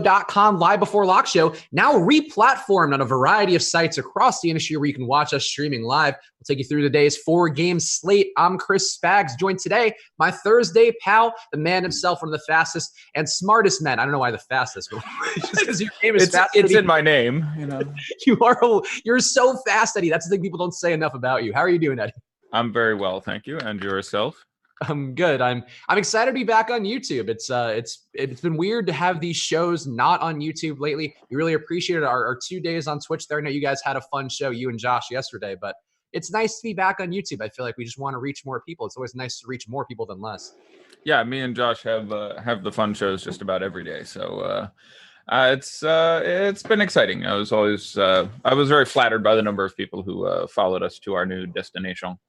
Deshanteshow.com live before lock show, now re-platformed on a variety of sites across the industry where you can watch us streaming live. We'll take you through today's 4-game slate. I'm Chris Spags, joined today my Thursday pal, the man himself, one of the fastest and smartest men. I don't know why the fastest, but just because your name is fast. It's in my name, you know. You're so fast, Eddie. That's the thing people don't say enough about you. How are you doing, Eddie? I'm very well, thank you. And yourself? I'm good. I'm excited to be back on YouTube. It's been weird to have these shows not on YouTube lately. We really appreciated our 2 days on Twitch there. I know you guys had a fun show, you and Josh, yesterday, but it's nice to be back on YouTube. I feel like we just want to reach more people. It's always nice to reach more people than less. Yeah, me and Josh have the fun shows just about every day. So it's been exciting. I was very flattered by the number of people who followed us to our new destination.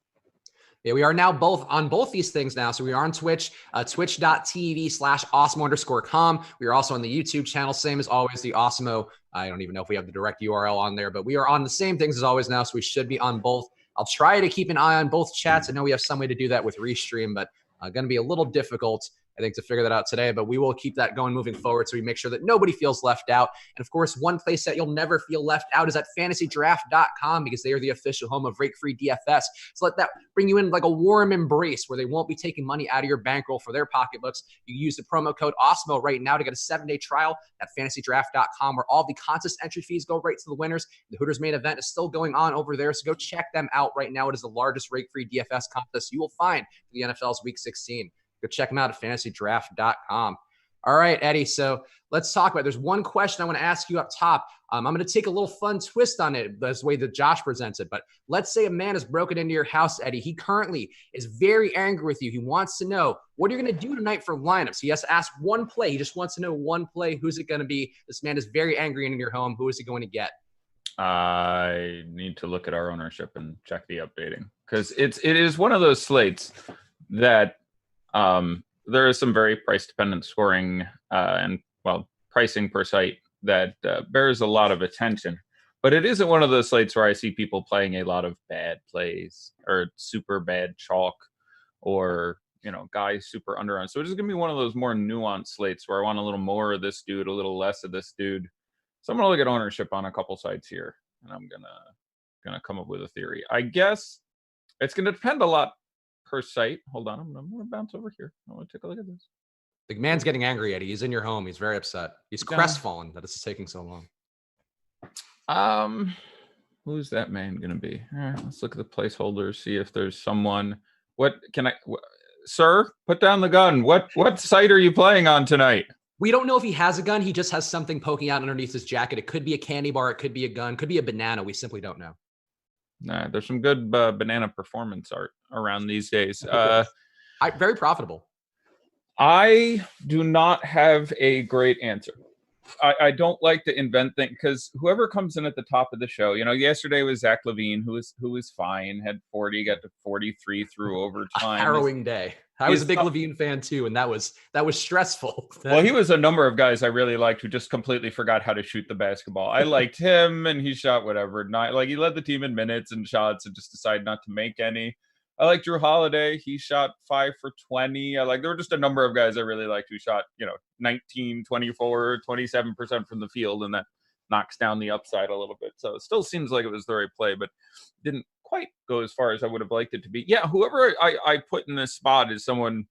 Yeah, we are now on both these things now. So we are on Twitch, twitch.tv/awesemo_com. We are also on the YouTube channel, same as always, the Awesemo. I don't even know if we have the direct URL on there, but we are on the same things as always now. So we should be on both. I'll try to keep an eye on both chats. I know we have some way to do that with Restream, but going to be a little difficult, I think, to figure that out today, but we will keep that going moving forward so we make sure that nobody feels left out. And of course, one place that you'll never feel left out is at fantasydraft.com, because they are the official home of rake-free DFS. So let that bring you in like a warm embrace where they won't be taking money out of your bankroll for their pocketbooks. You use the promo code AWESEMO right now to get a 7-day trial at fantasydraft.com, where all the contest entry fees go right to the winners. The Hooters main event is still going on over there, so go check them out right now. It is the largest rake-free DFS contest you will find for the NFL's Week 16. Go check them out at fantasydraft.com. All right, Eddie. So let's talk about it. There's one question I want to ask you up top. I'm going to take a little fun twist on it, the way that Josh presents it. But let's say a man has broken into your house, Eddie. He currently is very angry with you. He wants to know, what are you going to do tonight for lineups? He has to ask one play. He just wants to know one play. Who's it going to be? This man is very angry in your home. Who is he going to get? I need to look at our ownership and check the updating, because it is one of those slates that there is some very price-dependent scoring and pricing per site that bears a lot of attention. But it isn't one of those slates where I see people playing a lot of bad plays or super bad chalk or, guys super under on. So it's going to be one of those more nuanced slates where I want a little more of this dude, a little less of this dude. So I'm going to look at ownership on a couple sites here, and I'm gonna come up with a theory. I guess it's going to depend a lot per site. Hold on, I'm going to bounce over here. I want to take a look at this. The man's getting angry, Eddie. He's in your home. He's very upset. He's crestfallen that it's taking so long. Who's that man going to be? All right, let's look at the placeholders, see if there's someone. Sir, put down the gun. What site are you playing on tonight? We don't know if he has a gun. He just has something poking out underneath his jacket. It could be a candy bar. It could be a gun. Could be a banana. We simply don't know. Nah, there's some good banana performance art around these days. Very profitable. I do not have a great answer. I don't like to invent things, because whoever comes in at the top of the show, yesterday was Zach LaVine, who was fine, had 40, got to 43 through overtime. A harrowing day. I was a big LaVine fan too, and that was stressful. Well, he was a number of guys I really liked who just completely forgot how to shoot the basketball. I liked him, and he shot whatever. He led the team in minutes and shots and just decided not to make any. I like Drew Holiday. He shot 5 for 20. There were just a number of guys I really liked who shot, 19, 24, 27% from the field, and that knocks down the upside a little bit. So it still seems like it was the right play, but didn't quite go as far as I would have liked it to be. Yeah, whoever I put in this spot is someone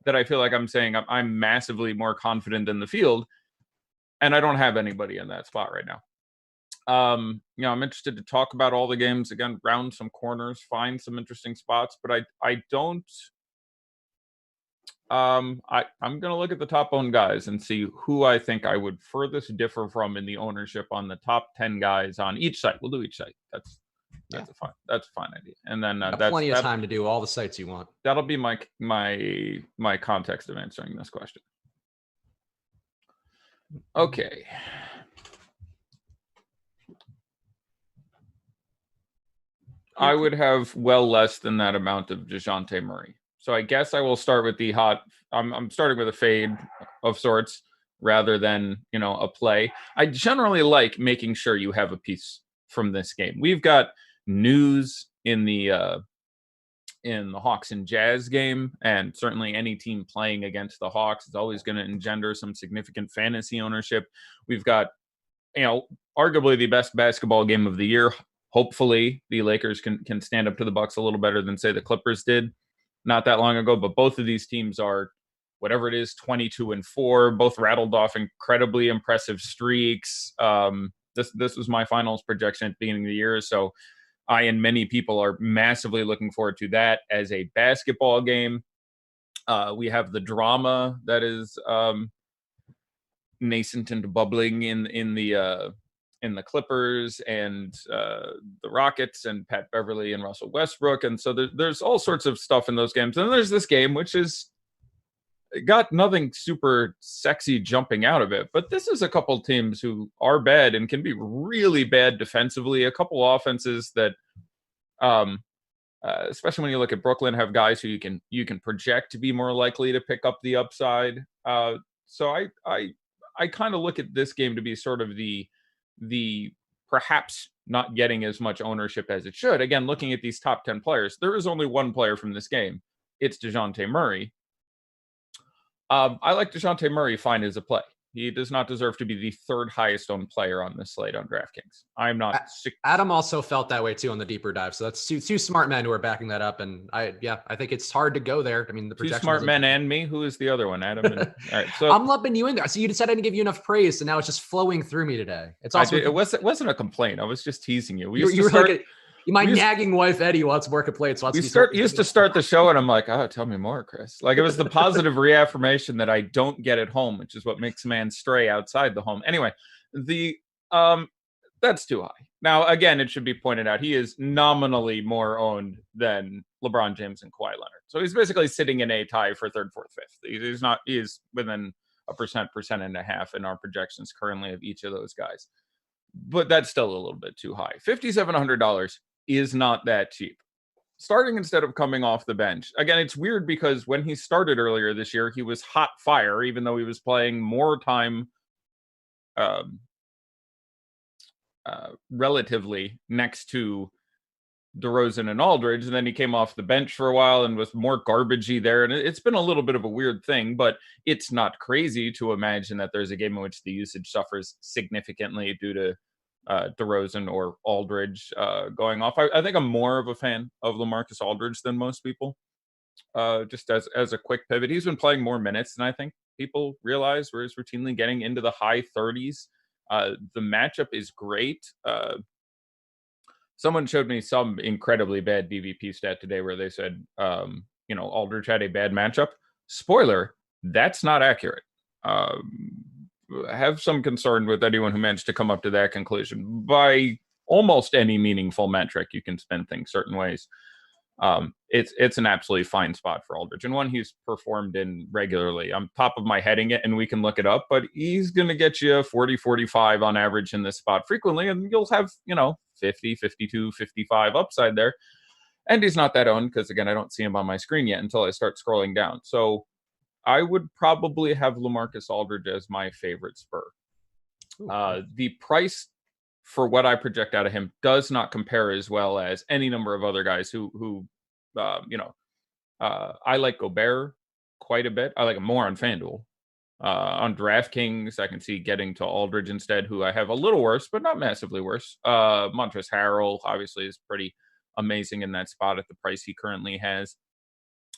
that I feel like I'm saying I'm massively more confident in the field, and I don't have anybody in that spot right now. I'm interested to talk about all the games again, round some corners, find some interesting spots, but I don't. I'm going to look at the top owned guys and see who I think I would furthest differ from in the ownership on the top 10 guys on each site. We'll do each site. That's a fine idea. And then that's plenty of time to do all the sites you want. That'll be my context of answering this question. Okay. I would have well less than that amount of Deshante Murray. So I guess I will start with the hot. I'm starting with a fade of sorts rather than, a play. I generally like making sure you have a piece from this game. We've got news in the in the Hawks and Jazz game, and certainly any team playing against the Hawks is always going to engender some significant fantasy ownership. We've got, arguably the best basketball game of the year. Hopefully the Lakers can stand up to the Bucks a little better than, say, the Clippers did not that long ago. But both of these teams are, whatever it is, 22-4, both rattled off incredibly impressive streaks. This was my finals projection at the beginning of the year. So I and many people are massively looking forward to that as a basketball game. We have the drama that is nascent and bubbling in the Clippers and the Rockets and Pat Beverly and Russell Westbrook. And so there's all sorts of stuff in those games. And there's this game, which is got nothing super sexy jumping out of it. But this is a couple teams who are bad and can be really bad defensively. A couple offenses that, especially when you look at Brooklyn, have guys who you can project to be more likely to pick up the upside. So I kind of look at this game to be sort of the perhaps not getting as much ownership as it should. Again, looking at these top 10 players, there is only one player from this game. It's Deshante Murray. I like Deshante Murray fine as a play. He does not deserve to be the third highest owned player on this slate on DraftKings. I'm not. Adam also felt that way too on the deeper dive. So that's two smart men who are backing that up. And I think it's hard to go there. I mean, the two smart men and me. Who is the other one? Adam. And, all right, so I'm lumping you in there. So you said I didn't give you enough praise, and now it's just flowing through me today. It's also it wasn't a complaint. I was just teasing you. My nagging wife Eddie wants more complaints. Used to start the show, and I'm like, oh, tell me more, Chris. Like, it was the positive reaffirmation that I don't get at home, which is what makes a man stray outside the home. Anyway, that's too high. Now, again, it should be pointed out, he is nominally more owned than LeBron James and Kawhi Leonard. So he's basically sitting in a tie for third, fourth, fifth. He is within a percent and a half in our projections currently of each of those guys. But that's still a little bit too high. $5,700 is not that cheap. Starting instead of coming off the bench. Again, it's weird because when he started earlier this year, he was hot fire, even though he was playing more time relatively next to DeRozan and Aldridge. And then he came off the bench for a while and was more garbagey there. And it's been a little bit of a weird thing, but it's not crazy to imagine that there's a game in which the usage suffers significantly due to DeRozan or Aldridge going off. I think I'm more of a fan of LaMarcus Aldridge than most people. Just as a quick pivot, he's been playing more minutes than I think people realize, where he's routinely getting into the high 30s. The matchup is great. Someone showed me some incredibly bad DVP stat today where they said, Aldridge had a bad matchup. Spoiler, that's not accurate. Have some concern with anyone who managed to come up to that conclusion. By almost any meaningful metric, you can spin things certain ways. It's an absolutely fine spot for Aldridge, and one he's performed in regularly. I'm top of my heading it, and we can look it up, but he's going to get you 40, 45 on average in this spot frequently, and you'll have, 50, 52, 55 upside there. And he's not that owned because, again, I don't see him on my screen yet until I start scrolling down. So I would probably have LaMarcus Aldridge as my favorite Spur. The price for what I project out of him does not compare as well as any number of other guys who I like Gobert quite a bit. I like him more on FanDuel. On DraftKings, I can see getting to Aldridge instead, who I have a little worse, but not massively worse. Montrezl Harrell obviously is pretty amazing in that spot at the price he currently has.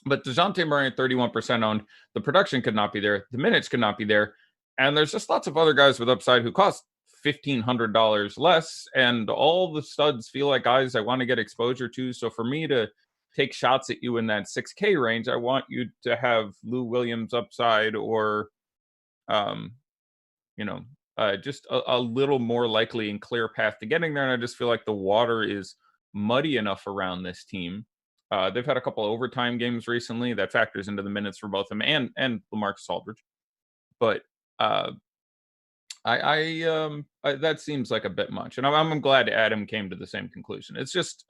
But Deshante Murray at 31% owned, the production could not be there. The minutes could not be there. And there's just lots of other guys with upside who cost $1,500 less. And all the studs feel like guys I want to get exposure to. So for me to take shots at you in that 6K range, I want you to have Lou Williams upside or, just a little more likely and clear path to getting there. And I just feel like the water is muddy enough around this team. They've had a couple of overtime games recently that factors into the minutes for both him and LaMarcus Aldridge. But that seems like a bit much. And I'm glad Adam came to the same conclusion. It's just,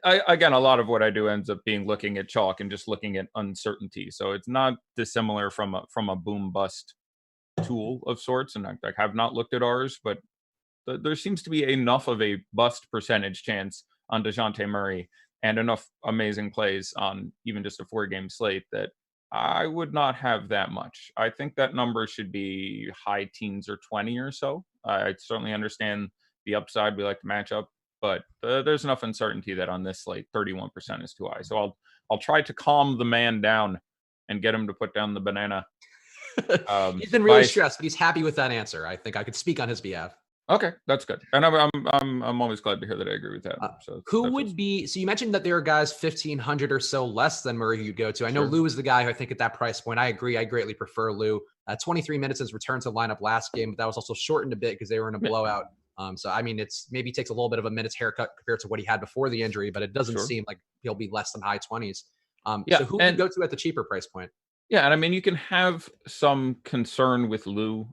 again, a lot of what I do ends up being looking at chalk and just looking at uncertainty. So it's not dissimilar from a boom bust tool of sorts. And I have not looked at ours, but there seems to be enough of a bust percentage chance on Deshante Murray and enough amazing plays on even just a 4-game slate that I would not have that much. I think that number should be high teens or 20 or so. I certainly understand the upside. We like to match up, but there's enough uncertainty that on this slate, 31% is too high. So I'll try to calm the man down and get him to put down the banana. He's been really stressed, but he's happy with that answer. I think I could speak on his behalf. Okay, that's good, and I'm always glad to hear that I agree with that. So who would be? So you mentioned that there are guys 1,500 or so less than Murray you'd go to. I know Lou is the guy who I think at that price point. I agree. I greatly prefer Lou. 23 minutes as return to lineup last game, but that was also shortened a bit because they were in a blowout. So I mean, it's maybe takes a little bit of a minute's haircut compared to what he had before the injury, but it doesn't seem like he'll be less than high 20s. So who would you go to at the cheaper price point? Yeah, and I mean, you can have some concern with Lou,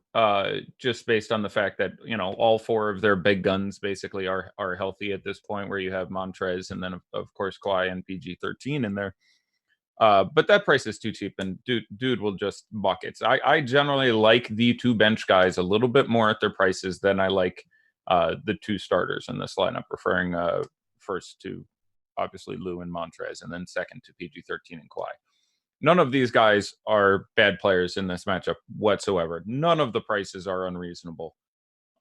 just based on the fact that, you know, all 4 of their big guns basically are healthy at this point, where you have Montrez and then of course Kawhi and PG-13 in there. But that price is too cheap, and dude will just buckets. I generally like the 2 bench guys a little bit more at their prices than I like the 2 starters in this lineup, referring first to obviously Lou and Montrez, and then second to PG-13 and Kawhi. None of these guys are bad players in this matchup whatsoever. None of the prices are unreasonable.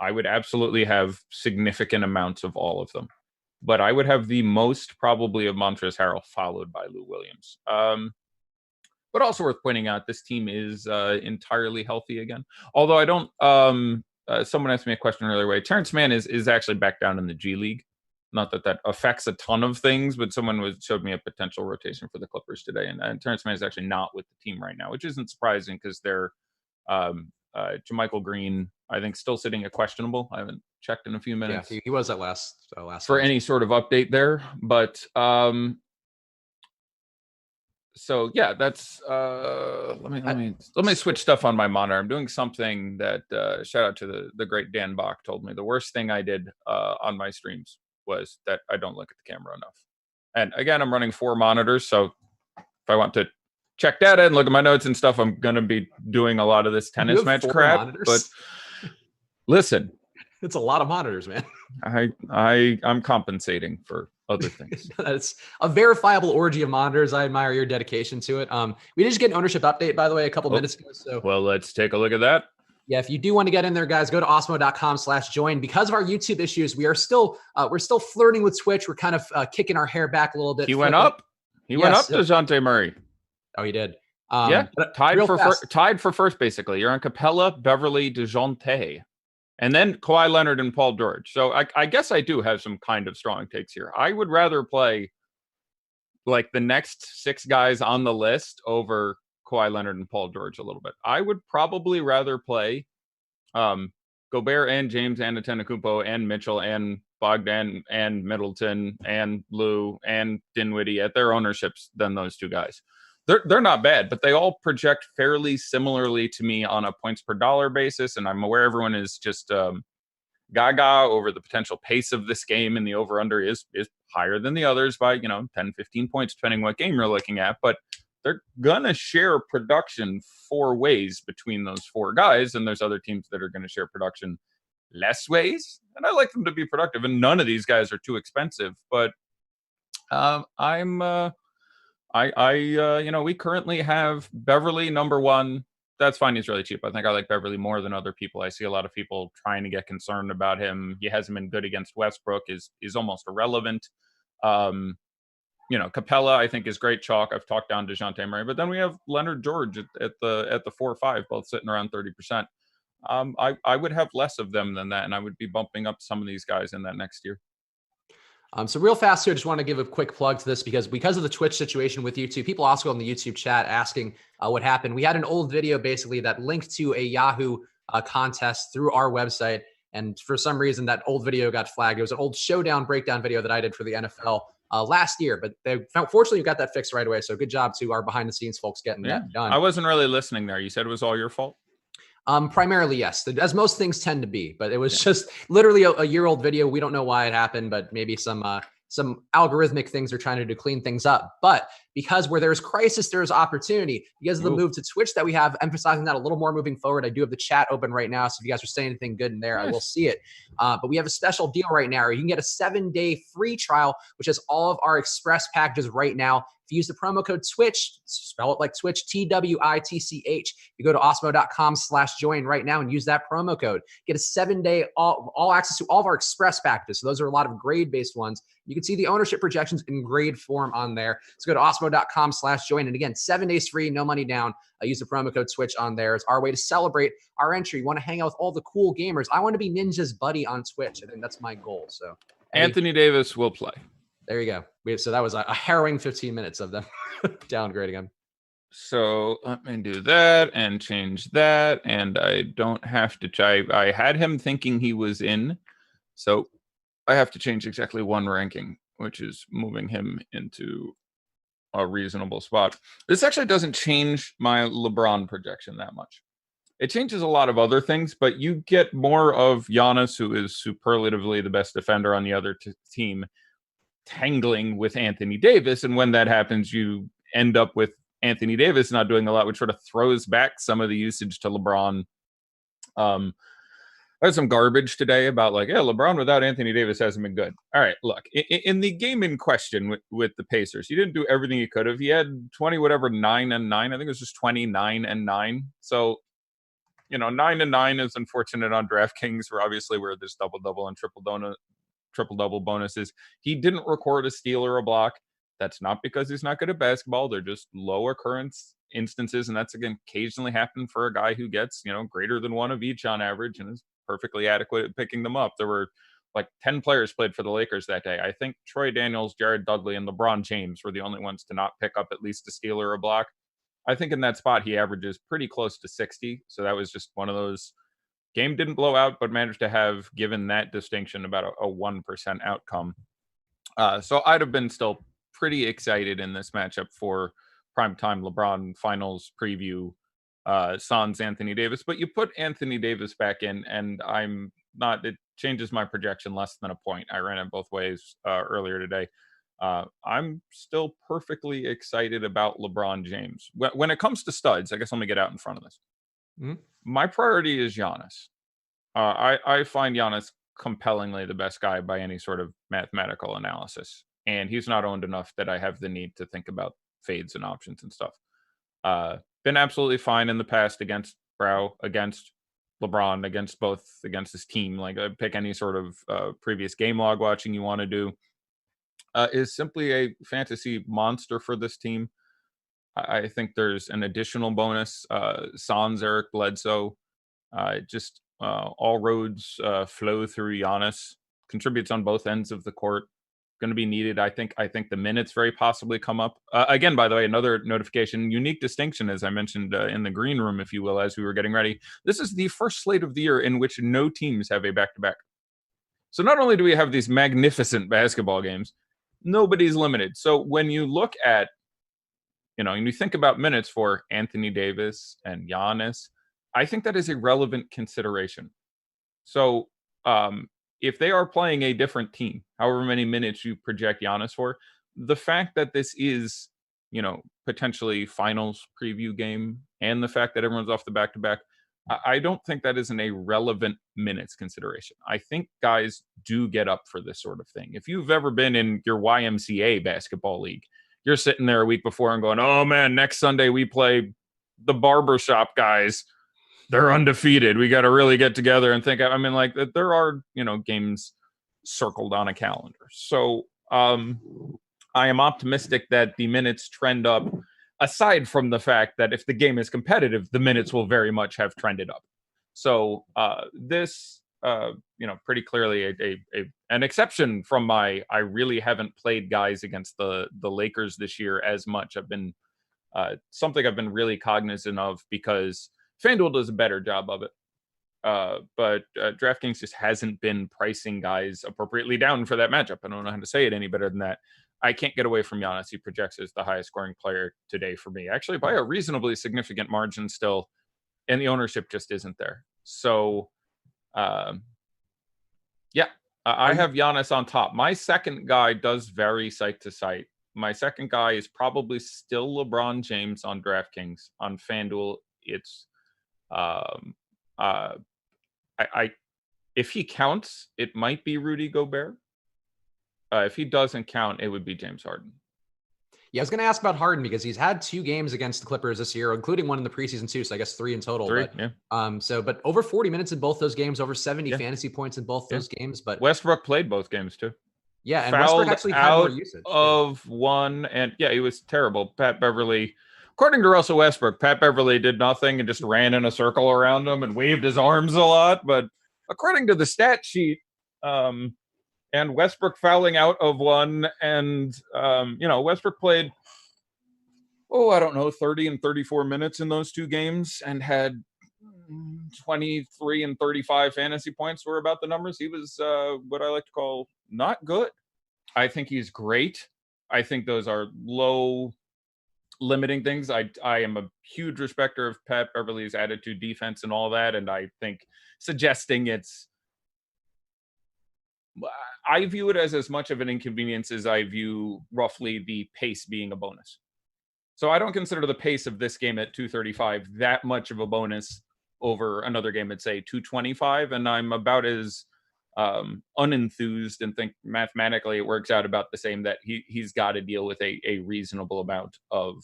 I would absolutely have significant amounts of all of them, but I would have the most probably of Montrezl Harrell, followed by Lou Williams. But also worth pointing out, this team is entirely healthy again. Although I don't, someone asked me a question earlier. Terrence Mann is actually back down in the G League. Not that that affects a ton of things, but someone showed me a potential rotation for the Clippers today, and Terrence Mann is actually not with the team right now, which isn't surprising because they're JaMychal Green, I think, still sitting at questionable. I haven't checked in a few minutes. Yeah, he was at last for any sort of update there, but so yeah, that's let me switch stuff on my monitor. I'm doing something that shout out to the great Dan Bach told me the worst thing I did on my streams was that I don't look at the camera enough. And again, I'm running 4 monitors, so if I want to check data and look at my notes and stuff, I'm going to be doing a lot of this tennis match crap. Monitors? But listen, it's a lot of monitors, man. I'm compensating for other things. That's a verifiable orgy of monitors. I admire your dedication to it. We did just get an ownership update, by the way, a couple minutes ago. So well, let's take a look at that. Yeah, if you do want to get in there, guys, go to awesemo.com/join. Because of our YouTube issues, we're still flirting with Twitch. We're kind of kicking our hair back a little bit. He went up. He went up to Deshante Murray. Oh, he did. Tied for first, basically. You're on Capella, Beverly, Deshante, and then Kawhi Leonard and Paul George. So I guess I do have some kind of strong takes here. I would rather play like the next 6 guys on the list over Kawhi Leonard and Paul George a little bit. I would probably rather play Gobert and James and Antetokounmpo and Mitchell and Bogdan and Middleton and Lou and Dinwiddie at their ownerships than those 2 guys. They're not bad, but they all project fairly similarly to me on a points per dollar basis, and I'm aware everyone is just gaga over the potential pace of this game, and the over-under is higher than the others by 10, 15 points, depending what game you're looking at, but they're gonna share production 4 ways between those 4 guys, and there's other teams that are gonna share production less ways, and I like them to be productive. And none of these guys are too expensive, but we currently have Beverly number 1. That's fine. He's really cheap. I think I like Beverly more than other people. I see a lot of people trying to get concerned about him. He hasn't been good against Westbrook. Is almost irrelevant. Capella, I think, is great chalk. I've talked down Deshante Murray, but then we have Leonard George at the 4-5, both sitting around 30%. I would have less of them than that, and I would be bumping up some of these guys in that next year. So real fast here, I just want to give a quick plug to this because of the Twitch situation with YouTube, people also on the YouTube chat asking what happened. We had an old video basically that linked to a Yahoo contest through our website. And for some reason, that old video got flagged. It was an old showdown breakdown video that I did for the NFL last year, but fortunately you got that fixed right away. So good job to our behind the scenes folks getting that done. I wasn't really listening there. You said it was all your fault? Primarily, yes, as most things tend to be, but it was just literally a year-old video. We don't know why it happened, but maybe some some algorithmic things they're trying to do, clean things up. But because where there's crisis, there's opportunity. Because of the move to Twitch that we have, emphasizing that a little more moving forward. I do have the chat open right now, so if you guys are saying anything good in there, I will see it. But we have a special deal right now where you can get a 7-day free trial, which has all of our express packages right now. If you use the promo code Twitch, spell it like Twitch, TWITCH. You go to osmo.com/join right now and use that promo code. Get a 7-day all access to all of our express packages. So those are a lot of grade-based ones. You can see the ownership projections in grade form on there. So go to osmo.com/join. And again, 7 days free, no money down. Use the promo code Twitch on there. It's our way to celebrate our entry. You want to hang out with all the cool gamers. I want to be Ninja's buddy on Twitch. I think that's my goal. So Eddie, Anthony Davis will play. There you go. So that was a harrowing 15 minutes of them downgrading him. So let me do that and change that. And I don't have to I had him thinking he was in. So I have to change exactly one ranking, which is moving him into a reasonable spot. This actually doesn't change my LeBron projection that much. It changes a lot of other things, but you get more of Giannis, who is superlatively the best defender on the other team, tangling with Anthony Davis. And when that happens, you end up with Anthony Davis not doing a lot, which sort of throws back some of the usage to LeBron. I had some garbage today about LeBron without Anthony Davis hasn't been good. All right, look, in the game in question with the Pacers, he didn't do everything he could have. He had 9 and 9. I think it was just 29 and 9. So, 9 and 9 is unfortunate on DraftKings, where there's double-double and triple-double bonuses. He didn't record a steal or a block. That's not because he's not good at basketball. They're just low occurrence instances, and that's, again, occasionally happened for a guy who gets, greater than one of each on average and is perfectly adequate at picking them up. There were 10 players played for the Lakers that day. I think Troy Daniels, Jared Dudley, and LeBron James were the only ones to not pick up at least a steal or a block. I think in that spot, he averages pretty close to 60. So that was just one of those game didn't blow out, but managed to have, given that distinction, about a 1% outcome. So I'd have been still pretty excited in this matchup for primetime LeBron finals preview, sans Anthony Davis. But you put Anthony Davis back in, and I'm not, it changes my projection less than a point. I ran it both ways earlier today. I'm still perfectly excited about LeBron James. When it comes to studs, I guess let me get out in front of this. Mm-hmm. My priority is Giannis. I find Giannis compellingly the best guy by any sort of mathematical analysis. And he's not owned enough that I have the need to think about fades and options and stuff. Been absolutely fine in the past against Brow, against LeBron, against his team. Pick any sort of previous game log watching you want to do. Is simply a fantasy monster for this team. I think there's an additional bonus. Sans Eric Bledsoe, all roads flow through Giannis. Contributes on both ends of the court. Going to be needed. I think the minutes very possibly come up. Again, by the way, another notification, unique distinction, as I mentioned in the green room, if you will, as we were getting ready. This is the first slate of the year in which no teams have a back-to-back. So not only do we have these magnificent basketball games, nobody's limited. So when you look at, and you think about minutes for Anthony Davis and Giannis, I think that is a relevant consideration. So if they are playing a different team, however many minutes you project Giannis for, the fact that this is, potentially finals preview game, and the fact that everyone's off the back-to-back, I don't think that isn't a relevant minutes consideration. I think guys do get up for this sort of thing. If you've ever been in your YMCA basketball league, you're sitting there a week before and going, oh man, next Sunday we play the barbershop guys. They're undefeated. We got to really get together and think. There are, games circled on a calendar. So I am optimistic that the minutes trend up, aside from the fact that if the game is competitive, the minutes will very much have trended up. So this, pretty clearly an exception from I really haven't played guys against the Lakers this year as much. I've been something I've been really cognizant of because FanDuel does a better job of it. But DraftKings just hasn't been pricing guys appropriately down for that matchup. I don't know how to say it any better than that. I can't get away from Giannis. He projects as the highest scoring player today for me, actually by a reasonably significant margin still, and the ownership just isn't there. So, I have Giannis on top. My second guy does vary site to site. My second guy is probably still LeBron James on DraftKings. On FanDuel, it's I if he counts, it might be Rudy Gobert. If he doesn't count, it would be James Harden. Yeah, I was going to ask about Harden because he's had 2 games against the Clippers this year, including one in the preseason too. So I guess 3 in total. But over 40 minutes in both those games, over 70 fantasy points in both those games. But Westbrook played both games too. Yeah, and Westbrook actually had more usage of one, and it was terrible. Pat Beverly, according to Russell Westbrook, Pat Beverly did nothing and just ran in a circle around him and waved his arms a lot. But according to the stat sheet, and Westbrook fouling out of one, and Westbrook played, 30 and 34 minutes in those 2 games and had 23 and 35 fantasy points were about the numbers. He was what I like to call not good. I think he's great. I think those are low limiting things. I am a huge respecter of Pat Beverly's attitude, defense, and all that. And I think suggesting I view it as much of an inconvenience as I view roughly the pace being a bonus. So I don't consider the pace of this game at 235 that much of a bonus over another game at, say, 225. And I'm about as unenthused and think mathematically it works out about the same, that he's got to deal with a reasonable amount of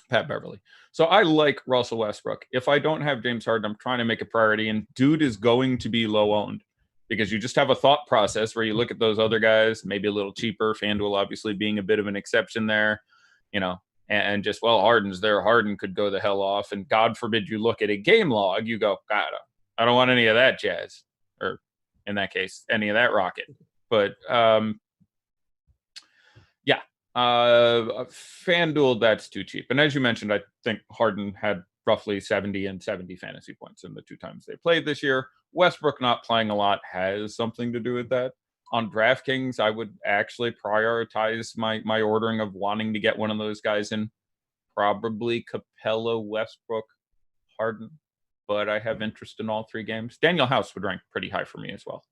Pat Beverly. So I like Russell Westbrook. If I don't have James Harden, I'm trying to make a priority, and dude is going to be low owned because you just have a thought process where you look at those other guys, maybe a little cheaper, FanDuel obviously being a bit of an exception there, and just, Harden's there. Harden could go the hell off. And God forbid you look at a game log, you go, God, I don't want any of that jazz. Or in that case, any of that rocket. But FanDuel, that's too cheap. And as you mentioned, I think Harden had roughly 70 and 70 fantasy points in the 2 times they played this year. Westbrook not playing a lot has something to do with that. On DraftKings, I would actually prioritize my ordering of wanting to get one of those guys in. Probably Capella, Westbrook, Harden. But I have interest in all 3 games. Daniel House would rank pretty high for me as well.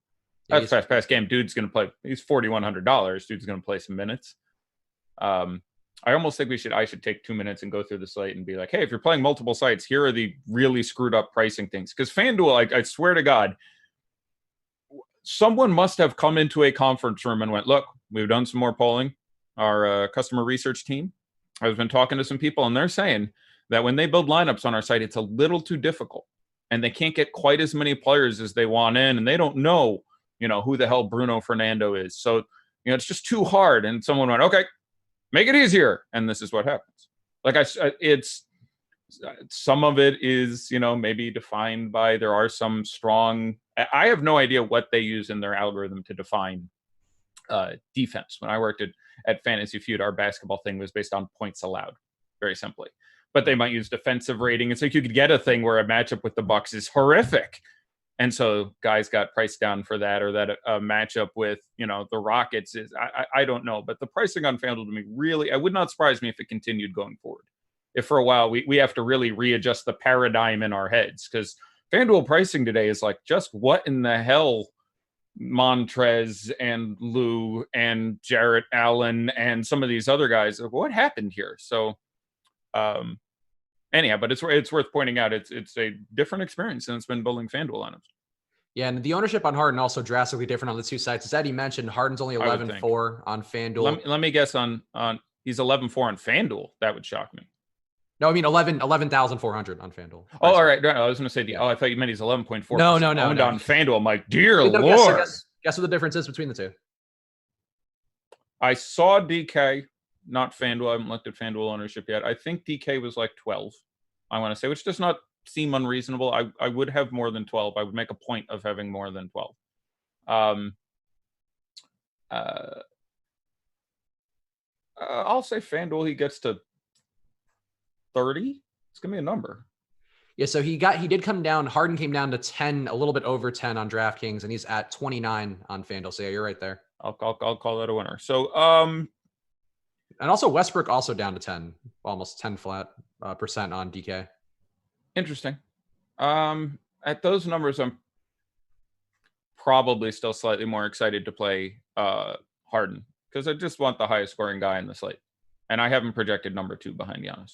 That's fast game. Dude's going to play. He's $4,100. Dude's going to play some minutes. I almost think I should take 2 minutes and go through the slate and be like, hey, if you're playing multiple sites, here are the really screwed up pricing things. Because FanDuel, I swear to God, someone must have come into a conference room and went, look, we've done some more polling. Our customer research team has been talking to some people, and they're saying that when they build lineups on our site, it's a little too difficult, and they can't get quite as many players as they want in, and they don't know, who the hell Bruno Fernando is. So, it's just too hard. And someone went, okay, make it easier. And this is what happens. It's some of it is, maybe defined by, there are some strong, I have no idea what they use in their algorithm to define defense. When I worked at Fantasy Feud, our basketball thing was based on points allowed, very simply. But they might use defensive rating. It's like you could get a thing where a matchup with the Bucks is horrific. And so guys got priced down for that, or that a matchup with, the Rockets is, I don't know. But the pricing on FanDuel to me really, it would not surprise me if it continued going forward. If for a while we have to really readjust the paradigm in our heads, because FanDuel pricing today is like, just what in the hell Montrez and Lou and Jarrett Allen and some of these other guys, what happened here? So anyhow, but it's worth pointing out it's a different experience than it's been building FanDuel lineups. Yeah, and the ownership on Harden also drastically different on the 2 sites. As Eddie mentioned, Harden's only 11.4 on FanDuel. Let me guess on he's 11.4 on FanDuel. That would shock me. No, I mean 11,400 on FanDuel. Oh, all right. No, I was going to say, I thought you meant he's 11.4. No. On FanDuel. I'm like, dear Lord. Guess what the difference is between the 2? I saw DK, not FanDuel. I haven't looked at FanDuel ownership yet. I think DK was like 12, I want to say, which does not seem unreasonable. I would have more than 12. I would make a point of having more than 12. I'll say FanDuel, he gets to 30. It's gonna be a number. Yeah, so he did come down. Harden came down to 10, a little bit over 10 on DraftKings, and he's at 29 on FanDuel. So yeah, you're right there. I'll call that a winner. So and also Westbrook also down to 10, almost 10 flat percent on DK. Interesting. At those numbers, I'm probably still slightly more excited to play Harden because I just want the highest scoring guy in the slate. And I haven't projected number 2 behind Giannis.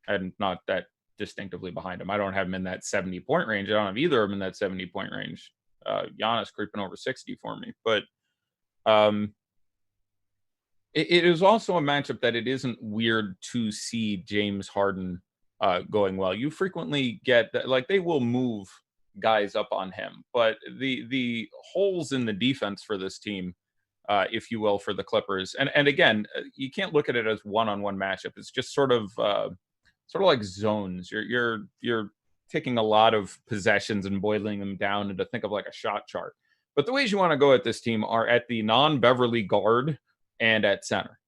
And not that distinctively behind him. I don't have him in that 70-point range. I don't have either of them in that 70-point range. Giannis creeping over 60 for me. But it is also a matchup that it isn't weird to see James Harden going well. You frequently get that, like, they will move guys up on him, but the holes in the defense for this team, if you will, for the Clippers, and again, you can't look at it as one-on-one matchup. It's just sort of like zones. You're taking a lot of possessions and boiling them down into think of like a shot chart. But the ways you want to go at this team are at the non-Beverly guard and at center.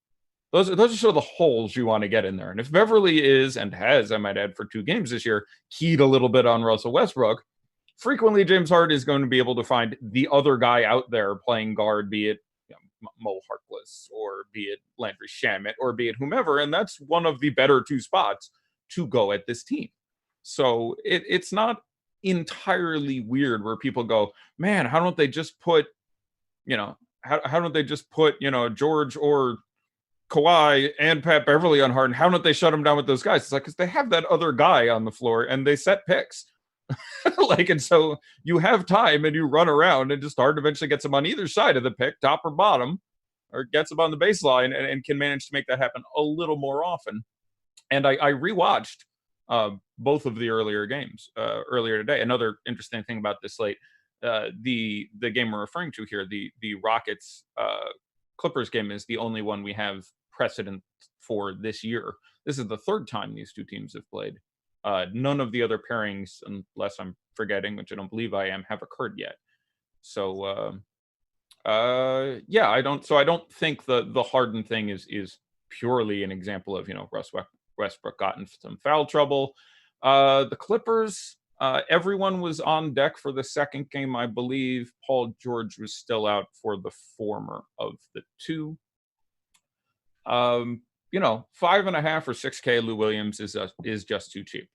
Those are sort of the holes you want to get in there. And if Beverly is, and has, I might add, for 2 games this year, keyed a little bit on Russell Westbrook, frequently James Harden is going to be able to find the other guy out there playing guard, be it Mo Harkless, or be it Landry Shamet, or be it whomever. And that's one of the better 2 spots to go at this team. So it's not entirely weird where people go, man, how don't they just put, how don't they just put, George or Kawhi and Pat Beverly on Harden? How don't they shut him down with those guys? It's like, because they have that other guy on the floor and they set picks. And so you have time and you run around, and just Harden eventually gets him on either side of the pick, top or bottom, or gets him on the baseline and can manage to make that happen a little more often. And I rewatched both of the earlier games earlier today. Another interesting thing about this slate, the game we're referring to here, the Rockets Clippers game, is the only one we have precedent for this year. This is the 3rd time these 2 teams have played. None of the other pairings, unless I'm forgetting, which I don't believe I am, have occurred yet. So I don't think the Harden thing is purely an example of Russ Westbrook got in some foul trouble. The Clippers, everyone was on deck for the second game. I believe Paul George was still out for the former of the 2. 5.5 or 6K Lou Williams is just too cheap.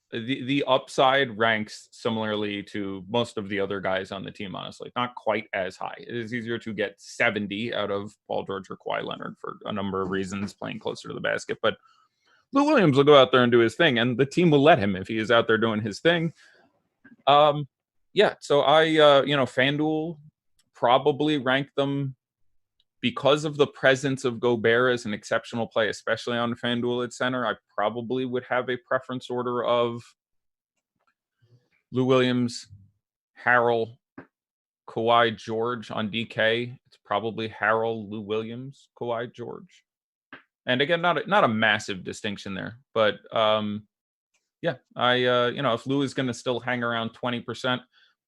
The upside ranks similarly to most of the other guys on the team, honestly. Not quite as high. It is easier to get 70 out of Paul George or Kawhi Leonard for a number of reasons, playing closer to the basket. But Lou Williams will go out there and do his thing, and the team will let him if he is out there doing his thing. So FanDuel probably ranked them, because of the presence of Gobert as an exceptional play, especially on FanDuel at center. I probably would have a preference order of Lou Williams, Harrell, Kawhi, George. On DK, it's probably Harrell, Lou Williams, Kawhi, George. And again, not a massive distinction there, but if Lou is going to still hang around 20%,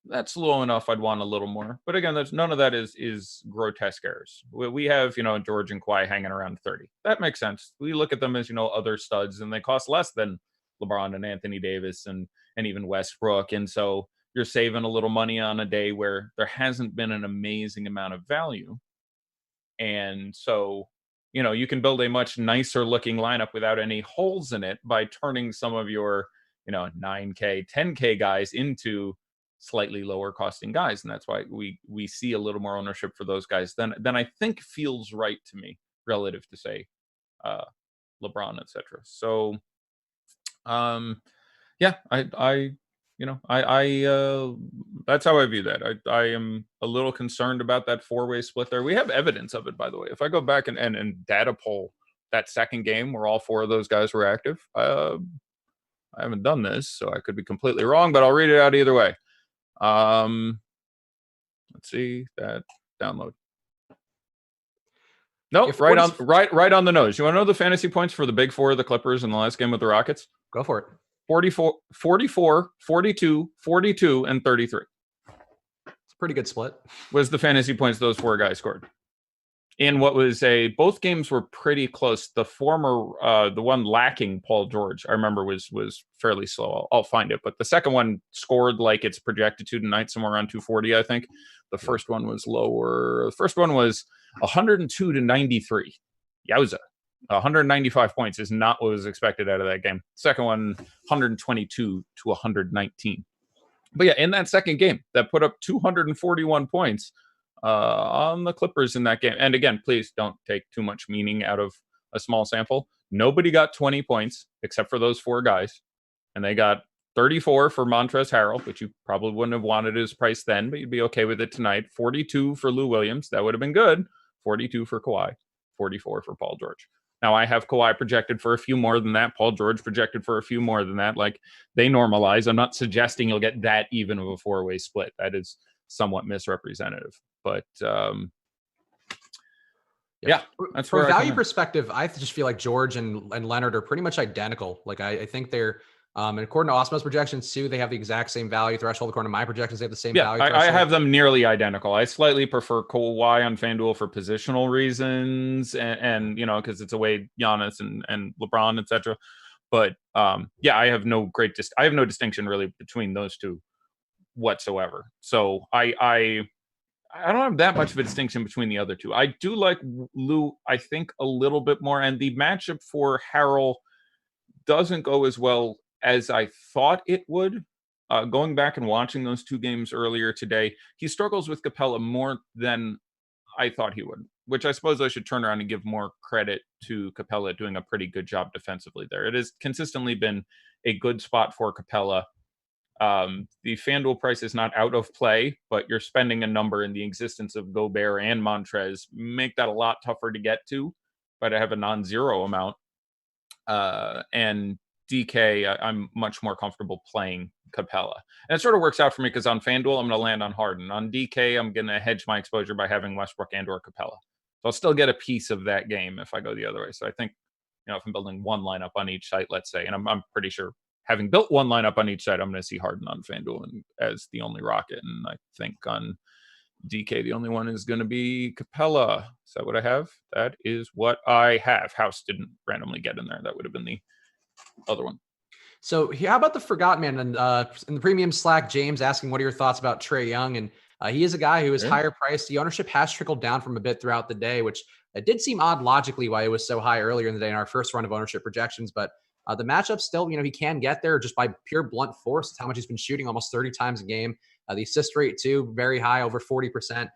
that's low enough. I'd want a little more, but again, none of that is grotesque errors. We have George and Kawhi hanging around 30. That makes sense. We look at them as other studs, and they cost less than LeBron and Anthony Davis and even Westbrook, and so you're saving a little money on a day where there hasn't been an amazing amount of value, and so you can build a much nicer looking lineup without any holes in it by turning some of your 9K, 10K guys into slightly lower costing guys, and that's why we see a little more ownership for those guys than I think feels right to me relative to, say, LeBron, etc. So that's how I view that. I am a little concerned about that 4-way split there. We have evidence of it, by the way. If I go back and data poll that second game where all 4 of those guys were active, I haven't done this, so I could be completely wrong, but I'll read it out either way. Let's see that download. Nope, right on the nose. You want to know the fantasy points for the big 4 of the Clippers in the last game with the Rockets? Go for it. 44, 42, 42, and 33. It's a pretty good split. Was the fantasy points those 4 guys scored. In what was both games were pretty close. The former, the one lacking Paul George, I remember was fairly slow. I'll find it. But the second one scored like it's projected to tonight, somewhere around 240, I think. The first one was lower. The first one was 102 to 93. Yowza. 195 points is not what was expected out of that game. Second one, 122 to 119. But yeah, in that second game, that put up 241 points on the Clippers in that game. And again, please don't take too much meaning out of a small sample. Nobody got 20 points except for those 4 guys. And they got 34 for Montrezl Harrell, which you probably wouldn't have wanted his price then, but you'd be okay with it tonight. 42 for Lou Williams. That would have been good. 42 for Kawhi. 44 for Paul George. Now I have Kawhi projected for a few more than that. Paul George projected for a few more than that. Like, they normalize. I'm not suggesting you'll get that even of a 4-way split. That is somewhat misrepresentative. But yeah, that's from a where value perspective, I just feel like George and Leonard are pretty much identical. Like I think they're and according to Osmo's projections too, they have the exact same value threshold. According to my projections, they have the same value threshold. I have them nearly identical. I slightly prefer Kawhi on FanDuel for positional reasons, and you know, because it's away Giannis and LeBron, etc. But yeah, I have no distinction really between those two whatsoever. So I don't have that much of a distinction between the other two. I do like Lou, I think, a little bit more, and the matchup for Harrell doesn't go as well as I thought it would. Going back and watching those 2 games earlier today, he struggles with Capella more than I thought he would, which I suppose I should turn around and give more credit to Capella doing a pretty good job defensively there. It has consistently been a good spot for Capella. The FanDuel price is not out of play, but you're spending a number in the existence of Gobert and Montrez make that a lot tougher to get to, but I have a non-zero amount. And DK, I'm much more comfortable playing Capella. And it sort of works out for me because on FanDuel, I'm going to land on Harden. On DK, I'm going to hedge my exposure by having Westbrook and or Capella. So I'll still get a piece of that game if I go the other way. So I think, you know, if I'm building one lineup on each site, let's say, and I'm pretty sure having built one lineup on each site, I'm going to see Harden on FanDuel and as the only rocket. And I think on DK, the only one is going to be Capella. Is that what I have? That is what I have. House didn't randomly get in there. That would have been the other one. So how about the forgotten man? And in the premium Slack, James asking, what are your thoughts about Trey Young? And he is a guy who is higher priced. The ownership has trickled down from a bit throughout the day, which it did seem odd logically why it was so high earlier in the day in our first run of ownership projections. But the matchup still, you know, he can get there just by pure blunt force. It's how much he's been shooting, almost 30 times a game. The assist rate too, very high, over 40%.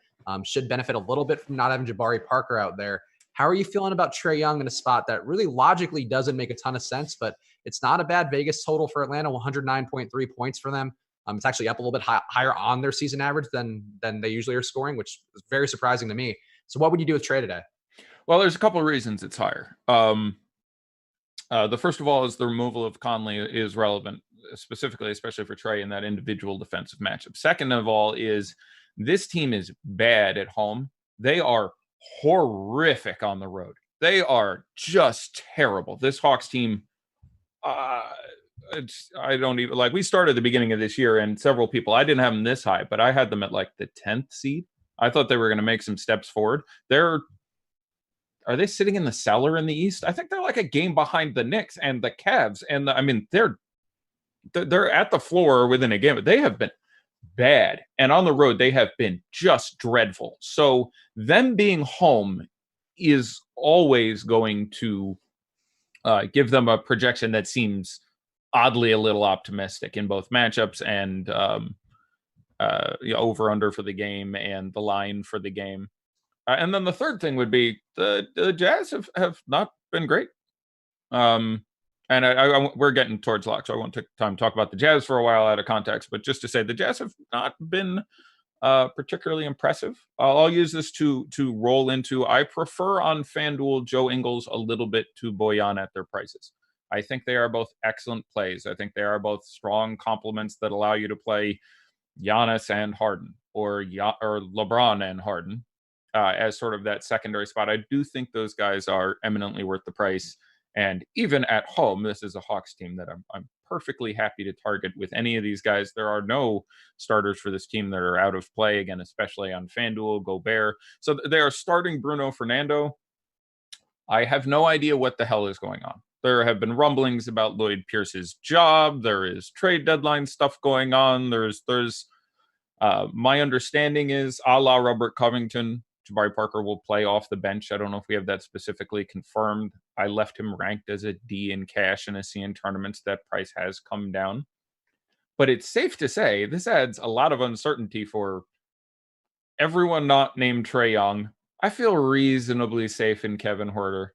Should benefit a little bit from not having Jabari Parker out there. How are you feeling about Trey Young in a spot that really logically doesn't make a ton of sense, but it's not a bad Vegas total for Atlanta, 109.3 points for them. It's actually up a little bit higher on their season average than they usually are scoring, which is very surprising to me. So what would you do with Trey today? Well, there's a couple of reasons it's higher. The first of all is the removal of Conley is relevant, specifically, especially for Trey in that individual defensive matchup. Second of all is this team is bad at home. They are horrific on the road. They are just terrible. This Hawks team, I don't even like. We started at the beginning of this year, and several people, I didn't have them this high, but I had them at like the 10th seed. I thought they were going to make some steps forward. Are they sitting in the cellar in the East? I think they're like a game behind the Knicks and the Cavs, and I mean they're at the floor within a game, but they have been bad, and on the road they have been just dreadful. So them being home is always going to give them a projection that seems oddly a little optimistic in both matchups and over under for the game and the line for the game. And then the third thing would be the Jazz have not been great. And we're getting towards lock, so I won't take time to talk about the Jazz for a while out of context. But just to say, the Jazz have not been particularly impressive. I'll use this to roll into. I prefer on FanDuel Joe Ingles a little bit to Bojan at their prices. I think they are both excellent plays. I think they are both strong complements that allow you to play Giannis and Harden or LeBron and Harden as sort of that secondary spot. I do think those guys are eminently worth the price. And even at home, this is a Hawks team that I'm perfectly happy to target with any of these guys. There are no starters for this team that are out of play, again, especially on FanDuel, Gobert. So they are starting Bruno Fernando. I have no idea what the hell is going on. There have been rumblings about Lloyd Pierce's job. There is trade deadline stuff going on. There's my understanding is a la Robert Covington, Jabari Parker will play off the bench. I don't know if we have that specifically confirmed. I left him ranked as a D in cash and a C in tournaments. That price has come down. But it's safe to say this adds a lot of uncertainty for everyone not named Trey Young. I feel reasonably safe in Kevin Huerter,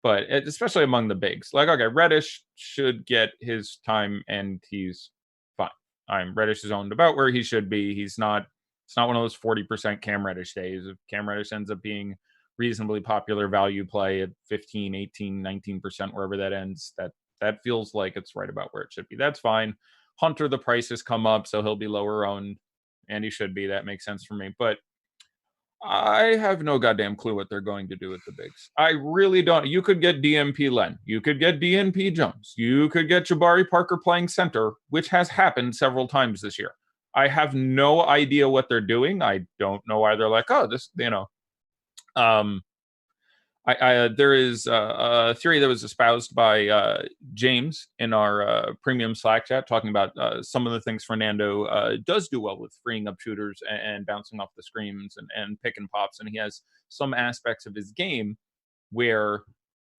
but especially among the bigs. Like, okay, Reddish should get his time, and he's fine. Reddish is owned about where he should be. It's not one of those 40% Cam Reddish days. If Cam Reddish ends up being reasonably popular value play at 15, 18, 19%, wherever that ends, that feels like it's right about where it should be. That's fine. Hunter, the price has come up, so he'll be lower owned, and he should be. That makes sense for me. But I have no goddamn clue what they're going to do with the bigs. I really don't. You could get DMP Len. You could get DNP Jones. You could get Jabari Parker playing center, which has happened several times this year. I have no idea what they're doing. I don't know why they're like, oh, this, there is a theory that was espoused by James in our premium Slack chat, talking about some of the things Fernando does do well with, freeing up shooters and bouncing off the screens and pick and pops. And he has some aspects of his game where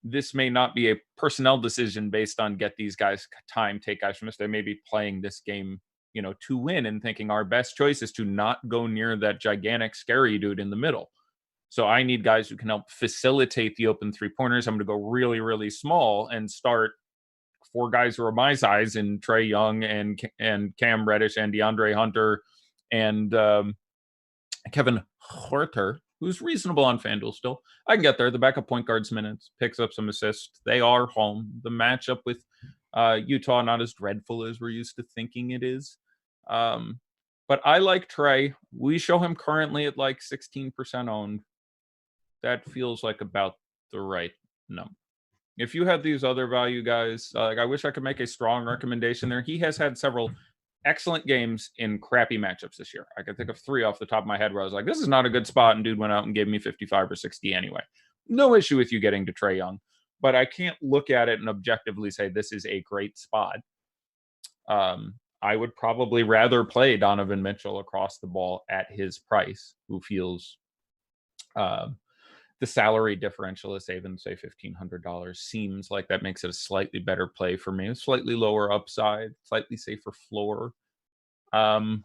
this may not be a personnel decision based on get these guys time, take guys from us. They may be playing this game, to win, and thinking our best choice is to not go near that gigantic scary dude in the middle. So I need guys who can help facilitate the open three-pointers. I'm going to go really, really small and start 4 guys who are my size in Trey Young and Cam Reddish and DeAndre Hunter and Kevin Huerter, who's reasonable on FanDuel still. I can get there. The backup point guard's minutes, picks up some assists. They are home. The matchup with Utah, not as dreadful as we're used to thinking it is. But I like Trey. We show him currently at like 16% owned. That feels like about the right number. If you had these other value guys, I wish I could make a strong recommendation there. He has had several excellent games in crappy matchups this year. I can think of 3 off the top of my head where I was like, this is not a good spot, and dude went out and gave me 55 or 60 anyway. No issue with you getting to Trey Young, but I can't look at it and objectively say this is a great spot. I would probably rather play Donovan Mitchell across the ball at his price, who feels the salary differential is saving, say, $1,500. Seems like that makes it a slightly better play for me. A slightly lower upside, slightly safer floor. But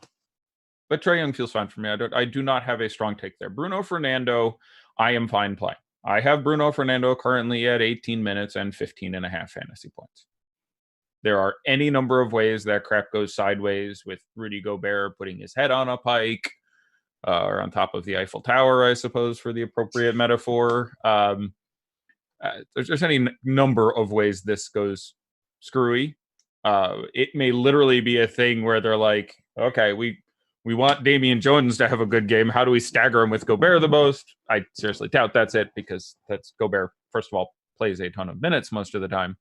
Trey Young feels fine for me. I do not have a strong take there. Bruno Fernando, I am fine playing. I have Bruno Fernando currently at 18 minutes and 15.5 fantasy points. There are any number of ways that crap goes sideways, with Rudy Gobert putting his head on a pike, or on top of the Eiffel Tower, I suppose, for the appropriate metaphor. There's any number of ways this goes screwy. It may literally be a thing where they're like, okay, we want Damian Jones to have a good game. How do we stagger him with Gobert the most? I seriously doubt that's it, because that's Gobert, first of all, plays a ton of minutes most of the time.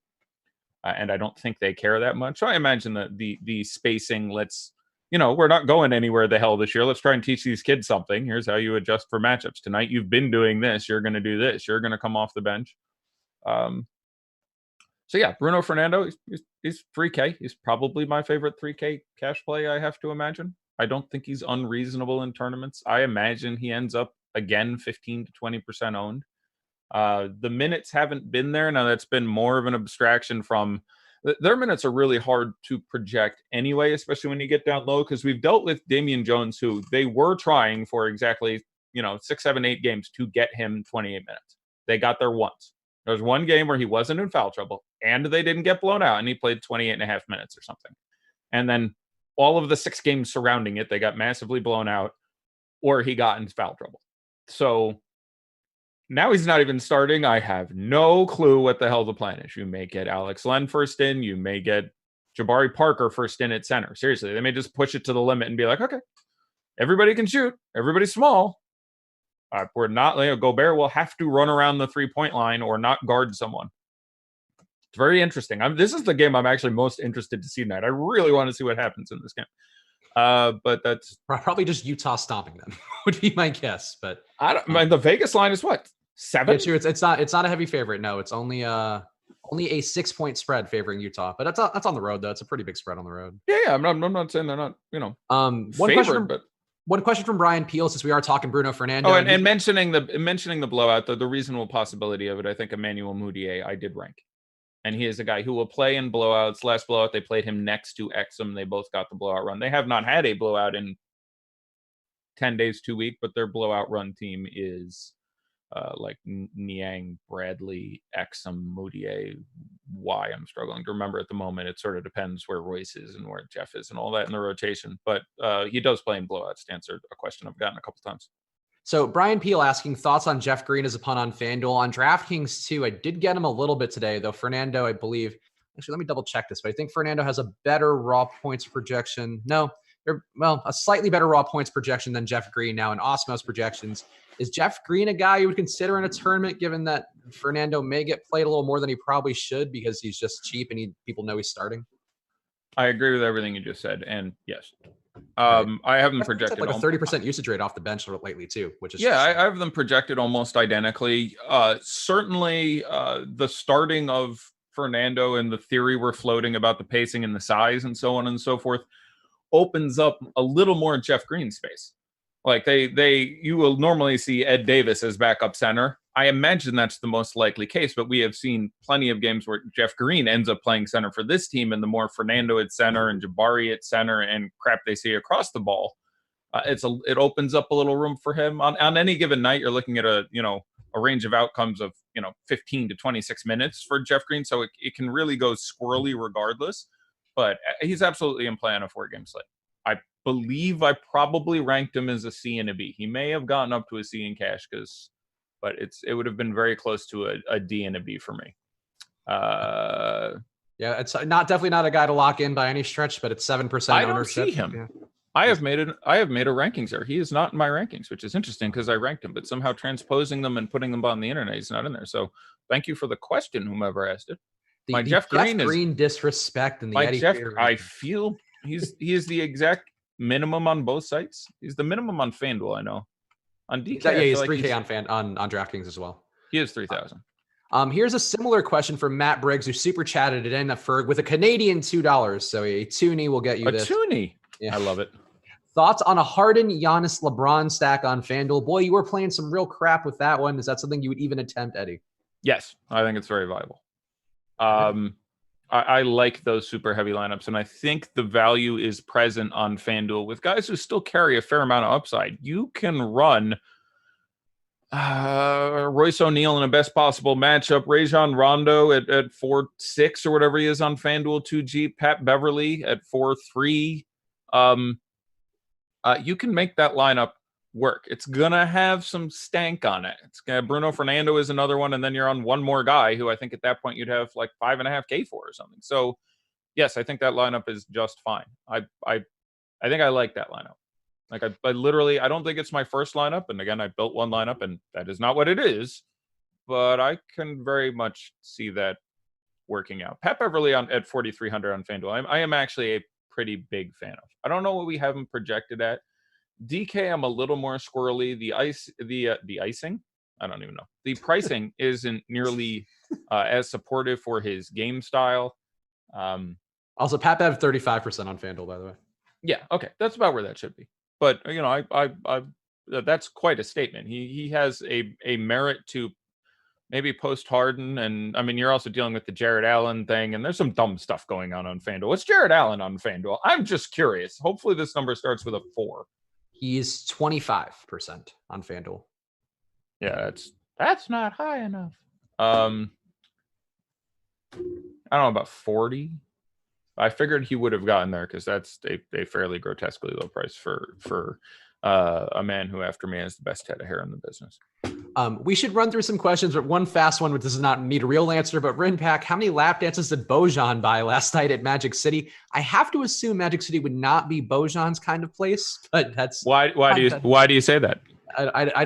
And I don't think they care that much. So I imagine that the spacing, we're not going anywhere the hell this year. Let's try and teach these kids something. Here's how you adjust for matchups. Tonight, you've been doing this. You're going to do this. You're going to come off the bench. So yeah, Bruno Fernando, he's 3K. He's probably my favorite 3K cash play, I have to imagine. I don't think he's unreasonable in tournaments. I imagine he ends up, again, 15 to 20% owned. The minutes haven't been there. Now, that's been more of an abstraction from their minutes are really hard to project anyway, especially when you get down low, because we've dealt with Damian Jones, who they were trying for exactly, 6, 7, 8 games to get him 28 minutes. They got there once. There was one game where he wasn't in foul trouble and they didn't get blown out, and he played 28.5 minutes or something. And then all of the 6 games surrounding it, they got massively blown out or he got in foul trouble. So now he's not even starting. I have no clue what the hell the plan is. You may get Alex Len first in. You may get Jabari Parker first in at center. Seriously, they may just push it to the limit and be like, okay, everybody can shoot. Everybody's small. We're not, Gobert will have to run around the 3-point line or not guard someone. It's very interesting. This is the game I'm actually most interested to see tonight. I really want to see what happens in this game. But that's probably just Utah stomping them would be my guess. But the Vegas line is what? 7? Yeah, true. It's not a heavy favorite. No, it's only a 6-point spread favoring Utah. But that's on the road though. It's a pretty big spread on the road. Yeah. I'm not saying they're not, One question from Brian Peel, since we are talking Bruno Fernando. Oh, and mentioning the blowout, the reasonable possibility of it, I think Emmanuel Mudiay I did rank. And he is a guy who will play in blowouts. Last blowout, they played him next to Exum. They both got the blowout run. They have not had a blowout in 10 days, 2 weeks, but their blowout run team is like Niang, Bradley, Exum, Moutier. Why I'm struggling to remember at the moment. It sort of depends where Royce is and where Jeff is and all that in the rotation. But he does play in blowouts, to answer a question I've gotten a couple times. So Brian Peel asking thoughts on Jeff Green as a punt on FanDuel. On DraftKings too, I did get him a little bit today, though Fernando, I believe, actually, let me double check this, but I think Fernando has a better raw points projection. No, a slightly better raw points projection than Jeff Green now in Osmo's projections. Is Jeff Green a guy you would consider in a tournament, given that Fernando may get played a little more than he probably should because he's just cheap and people know he's starting? I agree with everything you just said, and yes. I have them projected like a 30% usage rate off the bench lately too, which is I have them projected almost identically. Certainly, the starting of Fernando and the theory we're floating about the pacing and the size and so on and so forth opens up a little more Jeff Green space. Like you will normally see Ed Davis as backup center. I imagine that's the most likely case, but we have seen plenty of games where Jeff Green ends up playing center for this team, and the more Fernando at center and Jabari at center and crap they see across the ball, it opens up a little room for him. On any given night, you're looking at a range of outcomes of 15 to 26 minutes for Jeff Green, so it can really go squirrely regardless. But he's absolutely in play on a 4-game slate. I believe I probably ranked him as a C and a B. He may have gotten up to a C in cash but it would have been very close to a D and a B for me. It's definitely not a guy to lock in by any stretch, but it's 7% ownership. I don't see him. Yeah. I have made a rankings error. He is not in my rankings, which is interesting because I ranked him, but somehow transposing them and putting them on the internet, he's not in there. So thank you for the question, whomever asked it. The Jeff Green disrespect and the Eddie Jeff. I feel he is the exact minimum on both sites. He's the minimum on FanDuel, I know. On DK, he's 3K on DraftKings as well. He is 3,000. Here's a similar question from Matt Briggs, who super chatted it in with a Canadian $2. So a toonie will get you this. A toonie. Yeah. I love it. Thoughts on a Harden, Giannis, LeBron stack on FanDuel? Boy, you were playing some real crap with that one. Is that something you would even attempt, Eddie? Yes, I think it's very viable. I like those super heavy lineups, and I think the value is present on FanDuel with guys who still carry a fair amount of upside. You can run Royce O'Neal in a best possible matchup, Rajon Rondo at 4.6 or whatever he is on FanDuel 2G, Pat Beverly at 4.3. You can make that lineup work. It's gonna have some stank on it. Bruno Fernando is another one, and then you're on one more guy who I think at that point you'd have like 5.5K for or something. So yes, I think that lineup is just fine. I think I like that lineup. Like I literally, I don't think it's my first lineup, and again, I built one lineup, and that is not what it is. But I can very much see that working out. Pat Beverly at 4,300 on FanDuel. I am actually a pretty big fan of. I don't know what we have him projected at. DK, I'm a little more squirrely. The icing, I don't even know. The pricing isn't nearly as supportive for his game style. Also, Pat Bev 35% on FanDuel, by the way. Yeah, okay, that's about where that should be. But I that's quite a statement. He has a merit to maybe post Harden, and I mean you're also dealing with the Jared Allen thing, and there's some dumb stuff going on FanDuel. What's Jared Allen on FanDuel? I'm just curious. Hopefully this number starts with a 4. He's 25% on FanDuel. Yeah, that's not high enough. I don't know, about 40. I figured he would have gotten there because that's a fairly grotesquely low price for a man who, after me, has the best head of hair in the business. We should run through some questions, but one fast one, which does not need a real answer. But Rinpack, how many lap dances did Bojan buy last night at Magic City? I have to assume Magic City would not be Bojan's kind of place, but that's why do you say that? I